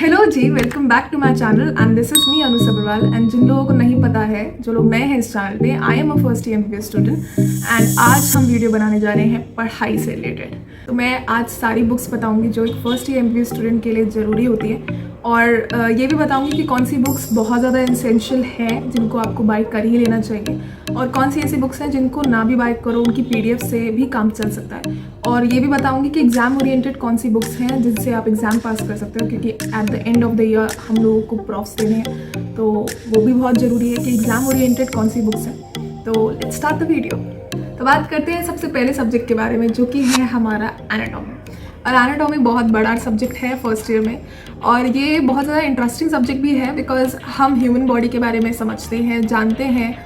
Hello जी, welcome back to my channel and this is me Anu Sabharwal. And जिन लोगों को नहीं पता है, जो लोग नए हैं इस चैनल पे, I am a first year MBBS student and आज हम वीडियो बनाने जा रहे हैं पढ़ाई से रिलेटेड। तो मैं आज सारी बुक्स बताऊंगी जो एक फर्स्ट ईयर एमबीबीएस स्टूडेंट के लिए ज़रूरी होती है, और ये भी बताऊंगी कि कौन सी बुक्स बहुत ज़्यादा एसेंशियल है जिनको आपको बाय कर ही लेना चाहिए, और कौन सी ऐसी बुक्स हैं जिनको ना भी बाय करो उनकी पीडीएफ से भी काम चल सकता है। और ये भी बताऊंगी कि एग्ज़ाम ओरिएंटेड कौन सी बुक्स हैं जिनसे आप एग्ज़ाम पास कर सकते हो, क्योंकि at the end of the year हम लोगों को प्रॉफ्स देने हैं, तो वो भी बहुत ज़रूरी है कि एग्ज़ाम ओरिएंटेड कौन सी बुक्स हैं। तो लेट्स स्टार्ट द वीडियो। तो बात करते हैं सबसे पहले सब्जेक्ट के बारे में, जो कि है हमारा एनाटॉमी। और एनाटॉमी बहुत बड़ा सब्जेक्ट है फर्स्ट ईयर में, और ये बहुत ज़्यादा इंटरेस्टिंग सब्जेक्ट भी है बिकॉज हम ह्यूमन बॉडी के बारे में समझते हैं, जानते हैं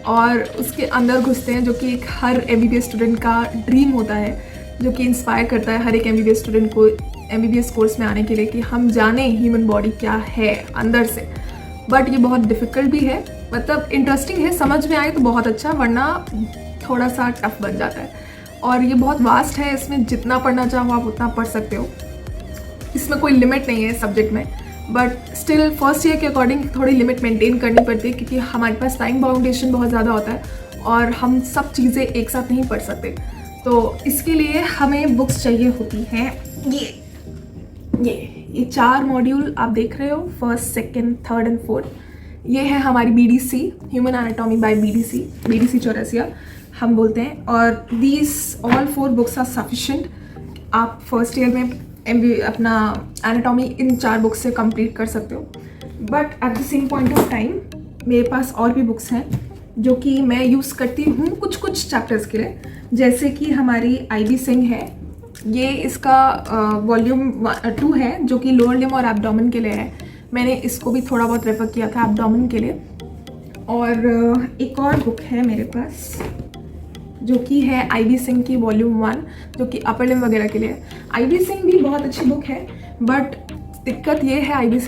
और उसके अंदर घुसते हैं, जो कि एक हर एमबीबीएस स्टूडेंट का ड्रीम होता है, जो कि इंस्पायर करता है हर एक एमबीबीएस स्टूडेंट को एमबीबीएस कोर्स में आने के लिए कि हम जाने ह्यूमन बॉडी क्या है अंदर से। बट ये बहुत डिफ़िकल्ट भी है, मतलब इंटरेस्टिंग है, समझ में आए तो बहुत अच्छा, वरना थोड़ा सा टफ बन जाता है। और ये बहुत वास्ट है, इसमें जितना पढ़ना चाहो आप उतना पढ़ सकते हो, इसमें कोई लिमिट नहीं है इस सब्जेक्ट में। बट स्टिल फर्स्ट ईयर के अकॉर्डिंग थोड़ी लिमिट मेंटेन करनी पड़ती है, क्योंकि हमारे पास टाइम बाउंडेशन बहुत ज़्यादा होता है और हम सब चीज़ें एक साथ नहीं पढ़ सकते। तो इसके लिए हमें बुक्स चाहिए होती हैं ये 4 मॉड्यूल आप देख रहे हो, first, second, third and fourth. ये है हमारी BDC, human anatomy by BDC Chaurasia हम बोलते हैं। और these all 4 books are sufficient. आप फर्स्ट ईयर में अपना एनाटॉमी इन 4 बुक्स से कंप्लीट कर सकते हो। But at the same point of time मेरे पास और भी बुक्स हैं जो कि मैं यूज़ करती हूँ कुछ चैप्टर्स के लिए, जैसे कि हमारी आईबी सिंह है। ये इसका वॉल्यूम 2 है, जो कि लोअर लिम और एब्डोमेन के लिए है। मैंने इसको भी थोड़ा बहुत रेफर किया था एब्डोमेन के लिए। और एक और बुक है मेरे पास जो कि है आईबी सिंह की वॉल्यूम 1, जो कि अपर लिम वगैरह के लिए है। आईबी सिंह भी बहुत अच्छी बुक है, बट दिक्कत ये है आईबी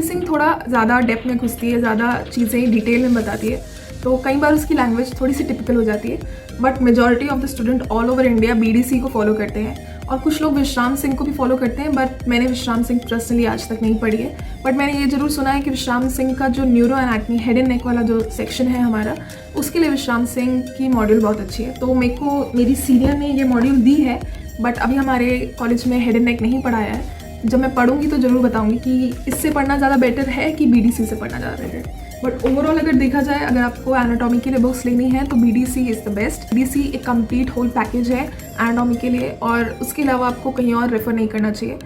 सिंह थोड़ा ज़्यादा डेप्थ में घुसती है, ज़्यादा चीज़ें डिटेल में बताती है, तो कई बार उसकी लैंग्वेज थोड़ी सी टिपिकल हो जाती है। But majority of the student all over India BDC को फॉलो करते हैं, और कुछ लोग विश्राम सिंह को भी फॉलो करते हैं, बट मैंने विश्राम सिंह पर्सनली आज तक नहीं पढ़ी है। बट मैंने ये ज़रूर सुना है कि विश्राम सिंह का जो neuro anatomy, head and neck वाला जो सेक्शन है हमारा, उसके लिए विश्राम सिंह की मॉड्यूल बहुत अच्छी है। तो मेरे को मेरी सीनियर ने ये मॉड्यूल दी है, बट अभी हमारे कॉलेज में हेड एंड नेक नहीं पढ़ाया है। जब मैं पढ़ूंगी तो ज़रूर बताऊंगी कि इससे पढ़ना ज़्यादा बेटर है कि बीडीसी से पढ़ना ज़्यादा बेटर है। बट ओवरऑल अगर देखा जाए, अगर आपको एनाटॉमी के लिए बुक्स लेनी है तो BDC is the best. BDC एक कंप्लीट होल पैकेज है एनाटॉमी के लिए, और उसके अलावा आपको कहीं और रेफर नहीं करना चाहिए।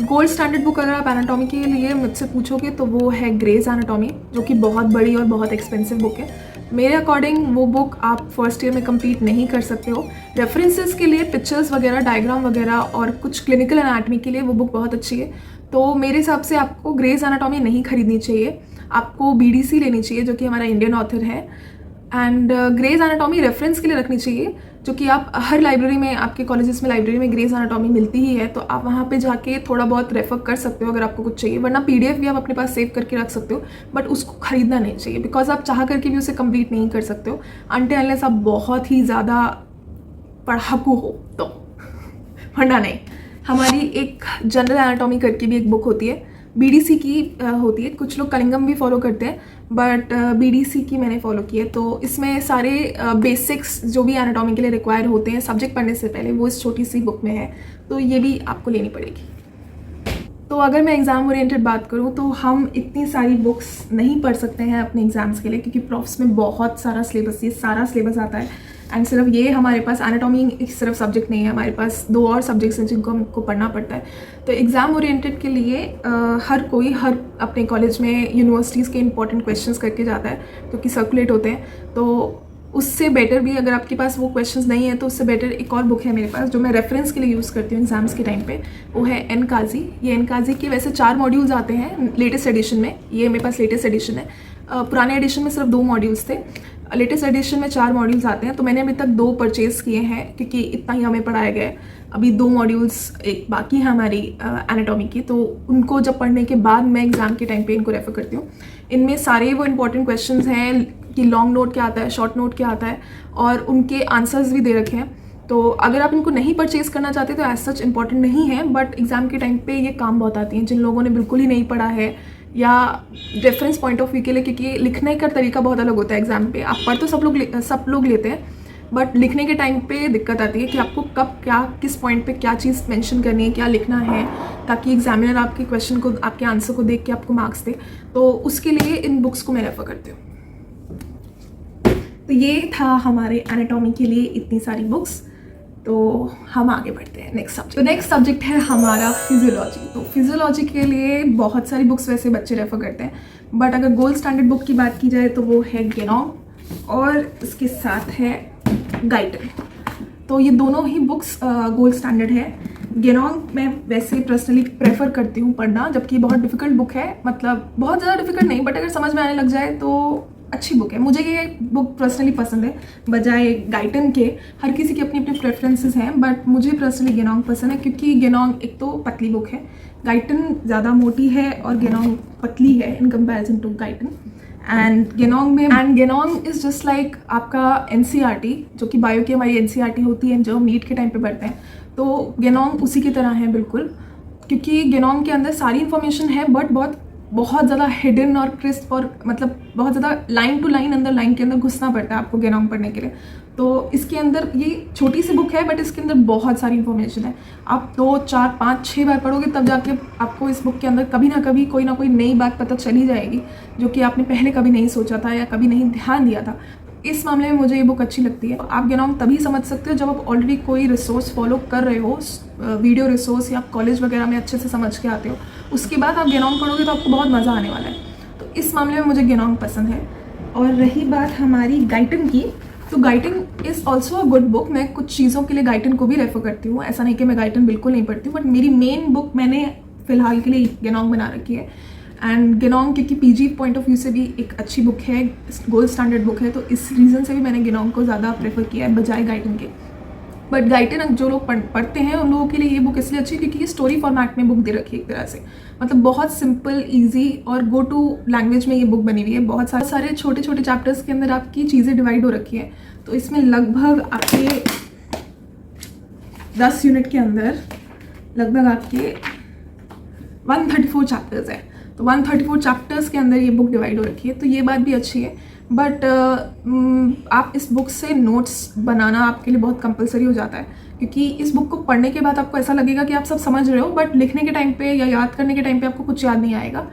गोल्ड स्टैंडर्ड बुक अगर आप एनाटॉमी के लिए मुझसे पूछोगे तो वो है ग्रेज एनाटॉमी, जो कि बहुत बड़ी और बहुत एक्सपेंसिव बुक है। मेरे अकॉर्डिंग वो बुक आप फर्स्ट ईयर में कंप्लीट नहीं कर सकते हो। रेफरेंसेस के लिए पिक्चर्स वगैरह, डायग्राम वगैरह और कुछ क्लिनिकल एनाटॉमी के लिए वो बुक बहुत अच्छी है। तो मेरे हिसाब से आपको ग्रेज एनाटॉमी नहीं खरीदनी चाहिए, आपको बीडीसी लेनी चाहिए, जो कि हमारा इंडियन ऑथर है। एंड ग्रेज एनाटॉमी रेफरेंस के लिए रखनी चाहिए, जो कि आप हर लाइब्रेरी में, आपके कॉलेजेस में लाइब्रेरी में ग्रेज एनाटॉमी मिलती ही है, तो आप वहाँ पे जाके थोड़ा बहुत रेफर कर सकते हो अगर आपको कुछ चाहिए। वरना पीडीएफ भी आप अपने पास सेव करके रख सकते हो, बट उसको खरीदना नहीं चाहिए, बिकॉज आप चाह करके भी उसे कंप्लीट नहीं कर सकते हो अनटिल अनलेस आप बहुत ही ज़्यादा पढ़ाकू हो तो, वरना नहीं। हमारी एक जनरल एनाटॉमी करके भी एक बुक होती है, बीडीसी की होती है। कुछ लोग कलिंगम भी फॉलो करते हैं, बट बीडीसी की मैंने फॉलो की है। तो इसमें सारे बेसिक्स जो भी एनाटॉमी के लिए रिक्वायर होते हैं सब्जेक्ट पढ़ने से पहले, वो इस छोटी सी बुक में है, तो ये भी आपको लेनी पड़ेगी। तो अगर मैं एग्ज़ाम ओरिएंटेड बात करूँ तो हम इतनी सारी बुक्स नहीं पढ़ सकते हैं अपने एग्ज़ाम्स के लिए, क्योंकि प्रॉफ्स में बहुत सारा सिलेबस, ये सारा सिलेबस आता है। एंड सिर्फ ये हमारे पास एनाटॉमी सिर्फ सब्जेक्ट नहीं है, हमारे पास 2 और सब्जेक्ट्स हैं जिनको हमको पढ़ना पड़ता है। तो एग्ज़ाम ओरिएंटेड के लिए हर कोई अपने कॉलेज में यूनिवर्सिटीज़ के इंपॉर्टेंट क्वेश्चंस करके जाता है, जो कि सर्कुलेट होते हैं। तो उससे बेटर भी, अगर आपके पास वो क्वेश्चंस नहीं है तो उससे बेटर एक और बुक है मेरे पास, जो मैं रेफरेंस के लिए यूज़ करती हूँ एग्जाम्स के टाइम पे, वो है एनकाजी। ये एनकाजी के वैसे 4 मॉड्यूल्स आते हैं लेटेस्ट एडिशन में, ये मेरे पास लेटेस्ट एडिशन है। पुराने एडिशन में सिर्फ 2 मॉड्यूल्स थे, लेटेस्ट एडिशन में 4 मॉड्यूल्स आते हैं। तो मैंने अभी तक 2 परचेज़ किए हैं, क्योंकि इतना ही हमें पढ़ाया गया है। अभी 2 मॉड्यूल्स एक बाकी है हमारी एनाटॉमी की, तो उनको जब पढ़ने के बाद मैं एग्ज़ाम के टाइम पे इनको रेफ़र करती हूँ। इनमें सारे वो इंपॉर्टेंट क्वेश्चंस हैं कि लॉन्ग नोट क्या आता है, शॉर्ट नोट क्या आता है, और उनके आंसर्स भी दे रखे हैं। तो अगर आप इनको नहीं परचेज़ करना चाहते तो एज सच इम्पॉर्टेंट नहीं है, बट एग्ज़ाम के टाइम पे ये काम बहुत आती हैं जिन लोगों ने बिल्कुल ही नहीं पढ़ा है या रेफरेंस पॉइंट ऑफ व्यू के लिए, क्योंकि लिखने का तरीका बहुत अलग होता है एग्ज़ाम पे। आप पढ़ तो सब लोग लेते हैं, बट लिखने के टाइम पे दिक्कत आती है कि आपको कब क्या किस पॉइंट पे क्या चीज़ मेंशन करनी है, क्या लिखना है, ताकि एग्जामिनर आपके क्वेश्चन को, आपके आंसर को देख के आपको मार्क्स दे। तो उसके लिए इन बुक्स को मैं रेफ़र करती हूँ। तो ये था हमारे एनाटॉमी के लिए इतनी सारी बुक्स। तो हम आगे बढ़ते हैं नेक्स्ट सब्जेक्ट। तो नेक्स्ट सब्जेक्ट है हमारा फिजियोलॉजी। तो फिजियोलॉजी के लिए बहुत सारी बुक्स वैसे बच्चे रेफ़र करते हैं, बट अगर गोल्ड स्टैंडर्ड बुक की बात की जाए तो वो है गेनोंग और इसके साथ है गाइटन। तो ये दोनों ही बुक्स गोल्ड स्टैंडर्ड है। गेनोंग मैं वैसे पर्सनली प्रेफर करती हूँ पढ़ना, जबकि बहुत डिफ़िकल्ट बुक है, मतलब बहुत ज़्यादा डिफ़िकल्ट नहीं, बट अगर समझ में आने लग जाए तो अच्छी बुक है। मुझे ये बुक पर्सनली पसंद है बजाय गाइटन के। हर किसी की अपनी अपनी प्रेफरेंसेस हैं, बट मुझे पर्सनली गेनोंग पसंद है क्योंकि गेनोंग एक तो पतली बुक है, गाइटन ज़्यादा मोटी है और गेनोंग पतली है in comparison to Guyton. And Ganong is just like आपका NCERT, जो कि बायो की हमारी NCERT होती है जो हम नीट के टाइम पे पढ़ते हैं। तो गेनोंग उसी की तरह है बिल्कुल, क्योंकि गेनोंग के अंदर सारी इन्फॉर्मेशन है, बट बहुत ज़्यादा हिडन और क्रिस्प, और मतलब बहुत ज़्यादा लाइन टू लाइन अंदर लाइन के अंदर घुसना पड़ता है आपको गेनोंग पढ़ने के लिए। तो इसके अंदर ये छोटी सी बुक है, बट इसके अंदर बहुत सारी इन्फॉर्मेशन है। आप 2, 4, 5, 6 बार पढ़ोगे तब जाके आपको इस बुक के अंदर कभी ना कभी कोई ना कोई नई बात पता चली जाएगी जो कि आपने पहले कभी नहीं सोचा था या कभी नहीं ध्यान दिया था। इस मामले में मुझे ये बुक अच्छी लगती है। आप गेनोंग तभी समझ सकते हो जब आप ऑलरेडी कोई रिसोर्स फॉलो कर रहे हो, वीडियो रिसोर्स, या आप कॉलेज वगैरह में अच्छे से समझ के आते हो। उसके बाद आप गेनोंग पढ़ोगे तो आपको बहुत मज़ा आने वाला है। तो इस मामले में मुझे गेनोंग पसंद है। और रही बात हमारी गाइटन की, तो Guyton is also a good book. मैं कुछ चीज़ों के लिए गाइटन को भी रेफ़र करती हूँ, ऐसा नहीं कि मैं गाइटन बिल्कुल नहीं पढ़ती हूँ, बट मेरी मेन बुक मैंने फ़िलहाल के लिए गेनोंग बना रखी है। एंड गेनोंग क्योंकि PG पॉइंट ऑफ व्यू से भी एक अच्छी बुक है, गोल्ड स्टैंडर्ड बुक है, तो इस रीज़न से भी मैंने गेनोंग को ज़्यादा प्रेफर किया है बजाय गाइटन के। बट गाइटन जो लोग पढ़ते हैं उन लोगों के लिए ये बुक इसलिए अच्छी है क्योंकि ये स्टोरी फॉर्मेट में बुक दे रखी है एक तरह से, मतलब बहुत सिंपल, ईजी और गो टू लैंग्वेज में ये बुक बनी हुई है। बहुत सारे छोटे छोटे चैप्टर्स के अंदर आपकी चीज़ें डिवाइड हो रखी है। तो इसमें लगभग आपके 10 यूनिट के अंदर लगभग आपके 134 चैप्टर्स है। तो 134 चैप्टर्स के अंदर ये बुक डिवाइड हो रखी है, तो ये बात भी अच्छी है। बट आप इस बुक से नोट्स बनाना आपके लिए बहुत कंपलसरी हो जाता है, क्योंकि इस बुक को पढ़ने के बाद आपको ऐसा लगेगा कि आप सब समझ रहे हो, बट लिखने के टाइम पे या याद करने के टाइम पे आपको कुछ याद नहीं आएगा,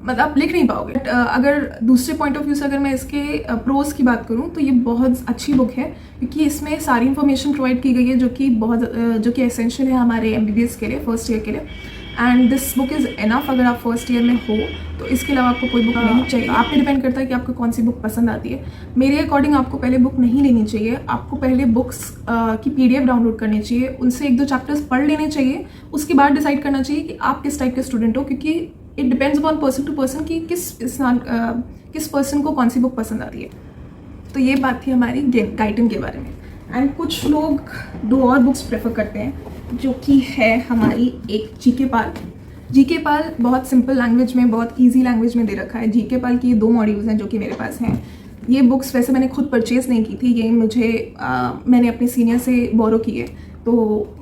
मतलब आप लिख नहीं पाओगे। बट अगर दूसरे पॉइंट ऑफ व्यू से अगर मैं इसके प्रोज की बात करूँ तो ये बहुत अच्छी बुक है, क्योंकि इसमें सारी इन्फॉर्मेशन प्रोवाइड की गई है जो कि एसेंशियल है हमारे MBBS के लिए, फर्स्ट ईयर के लिए। And this book is enough अगर आप फर्स्ट ईयर में हो तो इसके अलावा आपको कोई बुक नहीं चाहिए। आप पे डिपेंड करता है कि आपको कौन सी बुक पसंद आती है। मेरे अकॉर्डिंग आपको पहले बुक नहीं लेनी चाहिए, आपको पहले बुक्स की PDF डाउनलोड करनी चाहिए, उनसे 1-2 चैप्टर्स पढ़ लेने चाहिए, उसके बाद डिसाइड करना चाहिए कि आप किस टाइप के स्टूडेंट हो, क्योंकि it depends upon person to person कि किस पर्सन को कौन सी बुक पसंद आती है। तो ये बात थी हमारी गाइटन के बारे में। एंड कुछ लोग 2 और बुक्स प्रेफर करते हैं, जो कि है हमारी एक GK पाल बहुत सिंपल लैंग्वेज में, बहुत इजी लैंग्वेज में दे रखा है। GK पाल की 2 मॉड्यूल्स हैं जो कि मेरे पास हैं। ये बुक्स वैसे मैंने खुद परचेज़ नहीं की थी, ये मैंने अपने सीनियर से बोरो की है। तो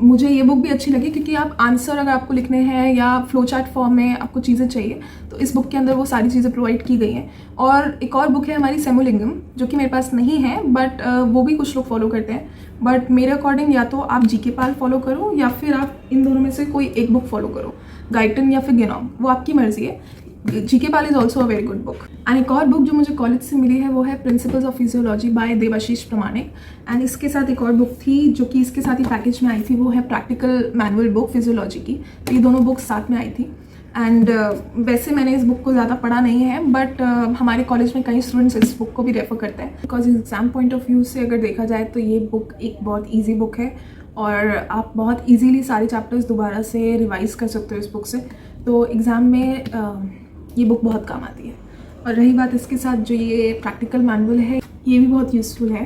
मुझे ये बुक भी अच्छी लगी क्योंकि आप आंसर अगर आपको लिखने हैं या फ्लो चार्ट फॉर्म में आपको चीज़ें चाहिए तो इस बुक के अंदर वो सारी चीज़ें प्रोवाइड की गई हैं। और एक और बुक है हमारी सेमोलिंगम, जो कि मेरे पास नहीं है, बट वो भी कुछ लोग फॉलो करते हैं। बट मेरे अकॉर्डिंग या तो आप GK पाल फॉलो करो या फिर आप इन दोनों में से कोई एक बुक फॉलो करो, गाइटन या फिर गेनोंग, वो आपकी मर्जी है। GK Pal is also a very good book. And एक और बुक जो मुझे कॉलेज से मिली है वो है principles of physiology by Debashish Pramanik. And इसके साथ एक और बुक थी जो कि इसके साथ ही पैकेज में आई थी, वो है प्रैक्टिकल मैनुअल बुक फिजियोलॉजी की। तो ये दोनों बुक्स साथ में आई थी। एंड वैसे मैंने इस बुक को ज़्यादा पढ़ा नहीं है, बट हमारे कॉलेज में कई स्टूडेंट्स इस बुक को भी रेफ़र करते हैं, because exam point of view से अगर देखा जाए तो ये बुक एक बहुत ईजी बुक है और आप बहुत ईजीली सारे चैप्टर्स दोबारा से रिवाइज़ कर सकते हो इस बुक से। तो एग्ज़ाम में ये बुक बहुत काम आती है। और रही बात इसके साथ जो ये प्रैक्टिकल मैनुअल है, ये भी बहुत यूज़फुल है।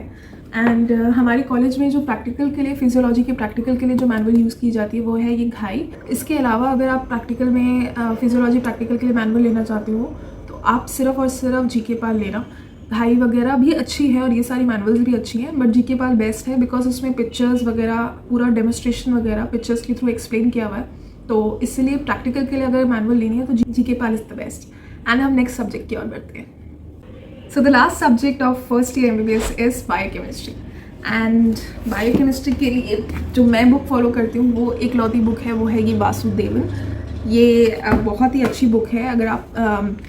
एंड हमारे कॉलेज में जो प्रैक्टिकल के लिए, फिजियोलॉजी के प्रैक्टिकल के लिए जो मैनुअल यूज़ की जाती है वो है ये घाई। इसके अलावा अगर आप प्रैक्टिकल में फिजियोलॉजी प्रैक्टिकल के लिए मैनुअल लेना चाहते हो तो आप सिर्फ और सिर्फ GK पाल लेना। ढाई वगैरह भी अच्छी है और ये सारी मैनुअल्स भी अच्छी हैं, बट जीके पाल बेस्ट है बिकॉज उसमें पिक्चर्स वगैरह पूरा डेमोस्ट्रेशन वगैरह पिक्चर्स के थ्रू एक्सप्लेन किया हुआ है, तो इसलिए प्रैक्टिकल के लिए अगर मैनुअल लेनी है तो GK Pal is the best. And हम नेक्स्ट सब्जेक्ट की ओर बढ़ते हैं। So the last subject of first year MBBS is biochemistry. And biochemistry के लिए जो मैं बुक फॉलो करती हूँ वो एक लौती बुक है, वो है ये वासुदेवन। ये बहुत ही अच्छी बुक है अगर आप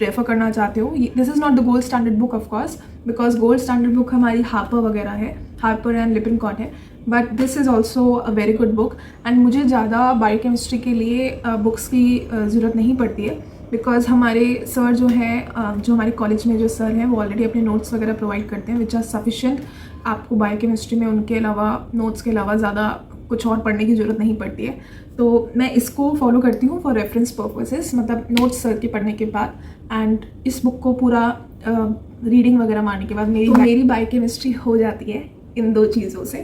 रेफ़र करना चाहते हो। This is not the gold standard book of course, because gold standard book हमारी हार्पर वगैरह है, हार्पर एंड लिपिनकॉट है, but this is also a very good book. And मुझे ज़्यादा बायोकेमिस्ट्री के लिए बुक्स की ज़रूरत नहीं पड़ती है, बिकॉज हमारे सर जो हैं जो हमारे कॉलेज में जो सर हैं वो ऑलरेडी अपने नोट्स वगैरह प्रोवाइड करते हैं विच आर सफिशेंट। आपको बायोकेमिस्ट्री में उनके अलावा नोट्स के अलावा ज़्यादा कुछ और पढ़ने की ज़रूरत नहीं पड़ती है, तो मैं इसको फॉलो करती हूँ फॉर रेफरेंस पर्पसेस, मतलब नोट्स सर के पढ़ने के बाद एंड इस बुक को पूरा रीडिंग वगैरह मारने के बाद मेरी बायोकेमिस्ट्री हो जाती है इन दो चीज़ों से।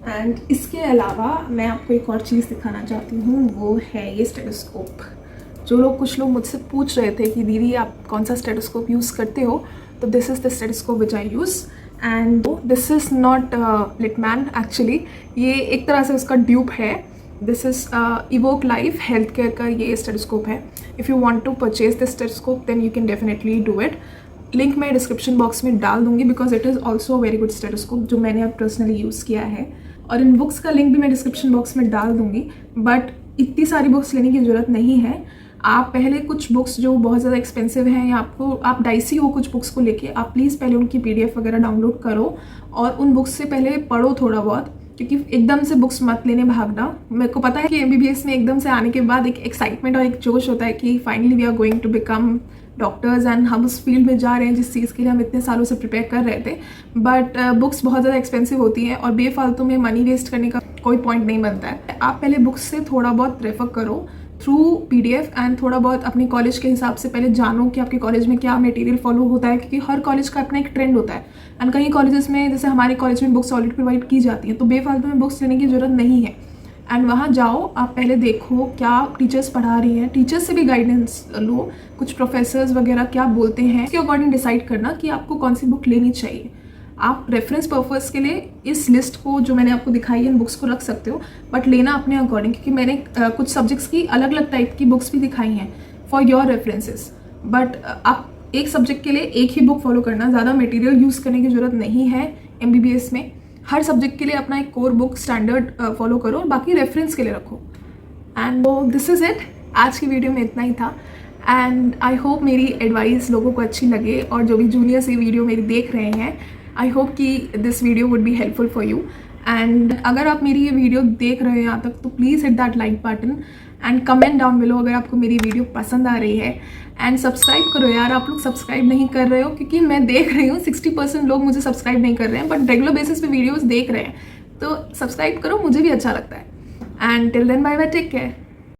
एंड इसके अलावा मैं आपको एक और चीज़ दिखाना चाहती हूँ, वो है ये स्टेथोस्कोप। जो लोग कुछ लोग मुझसे पूछ रहे थे कि दीदी आप कौन सा स्टेथोस्कोप यूज़ करते हो, तो this is the stethoscope which I use and this is not Littmann actually, ये एक तरह से उसका ड्यूप है। This is Evoke Life Health Care का ये स्टेथोस्कोप है। If you want to purchase this stethoscope then you can definitely do it. Link मैं डिस्क्रिप्शन बॉक्स में डाल दूँगी because it is also very good stethoscope जो मैंने अब पर्सनली यूज़ किया है, और इन बुक्स का लिंक भी मैं डिस्क्रिप्शन बॉक्स में डाल दूँगी। बट इतनी सारी बुक्स लेने की ज़रूरत नहीं है। आप पहले कुछ बुक्स जो बहुत ज़्यादा एक्सपेंसिव हैं या आप डाइसी हो कुछ बुक्स को लेके, आप प्लीज़ पहले उनकी PDF वगैरह डाउनलोड करो और उन बुक्स से पहले पढ़ो थोड़ा बहुत, क्योंकि एकदम से बुक्स मत लेने भागना। मेरे को पता है कि MBBS में एकदम से आने के बाद एक एक्साइटमेंट और एक जोश होता है कि finally we are going to become doctors and हम उस फील्ड में जा रहे हैं जिस चीज़ के लिए हम इतने सालों से प्रिपेयर कर रहे थे, बट बुक्स बहुत ज़्यादा एक्सपेंसिव होती हैं और बेफालतू में मनी वेस्ट करने का कोई पॉइंट नहीं बनता है। आप पहले बुक्स से थोड़ा बहुत रेफर करो थ्रू PDF एंड थोड़ा बहुत अपने कॉलेज के हिसाब से पहले जानो कि आपके कॉलेज में क्या मटेरियल फॉलो होता है, क्योंकि हर कॉलेज का अपना एक ट्रेंड होता है एंड कई कॉलेजेस में जैसे हमारे कॉलेज में बुक्स ऑलरेडी प्रोवाइड की जाती हैं, तो बेफालतू में बुक्स लेने की ज़रूरत नहीं है। एंड वहाँ जाओ, आप पहले देखो क्या टीचर्स पढ़ा रही हैं, टीचर्स से भी गाइडेंस लो, कुछ प्रोफेसर्स वगैरह क्या बोलते हैं, इसके अकॉर्डिंग डिसाइड करना कि आपको कौन सी बुक लेनी चाहिए। आप रेफरेंस पर्पस के लिए इस लिस्ट को जो मैंने आपको दिखाई है इन बुक्स को रख सकते हो, बट लेना अपने अकॉर्डिंग, क्योंकि मैंने कुछ सब्जेक्ट्स की अलग अलग टाइप की बुक्स भी दिखाई हैं फॉर योर रेफरेंसेस। बट आप एक सब्जेक्ट के लिए एक ही बुक फॉलो करना, ज़्यादा मटेरियल यूज़ करने की ज़रूरत नहीं है MBBS में। हर सब्जेक्ट के लिए अपना एक कोर बुक स्टैंडर्ड फॉलो करो और बाकी रेफरेंस के लिए रखो। एंड दिस इज़ इट, आज की वीडियो में इतना ही था। एंड आई होप मेरी एडवाइस लोगों को अच्छी लगे, और जो भी जूनियर्स ये वीडियो मेरी देख रहे हैं, आई होप कि this video would be helpful for you. And अगर आप मेरी ये वीडियो देख रहे हो यहाँ तक, तो please hit that like button and comment down below अगर आपको मेरी वीडियो पसंद आ रही है। एंड सब्सक्राइब करो यार, आप लोग सब्सक्राइब नहीं कर रहे हो, क्योंकि मैं देख रही हूँ 60% लोग मुझे सब्सक्राइब नहीं कर रहे हैं, बट रेगुलर बेसिस पे वीडियोस देख रहे हैं, तो सब्सक्राइब करो, मुझे भी अच्छा लगता है। And till then bye bye, take care.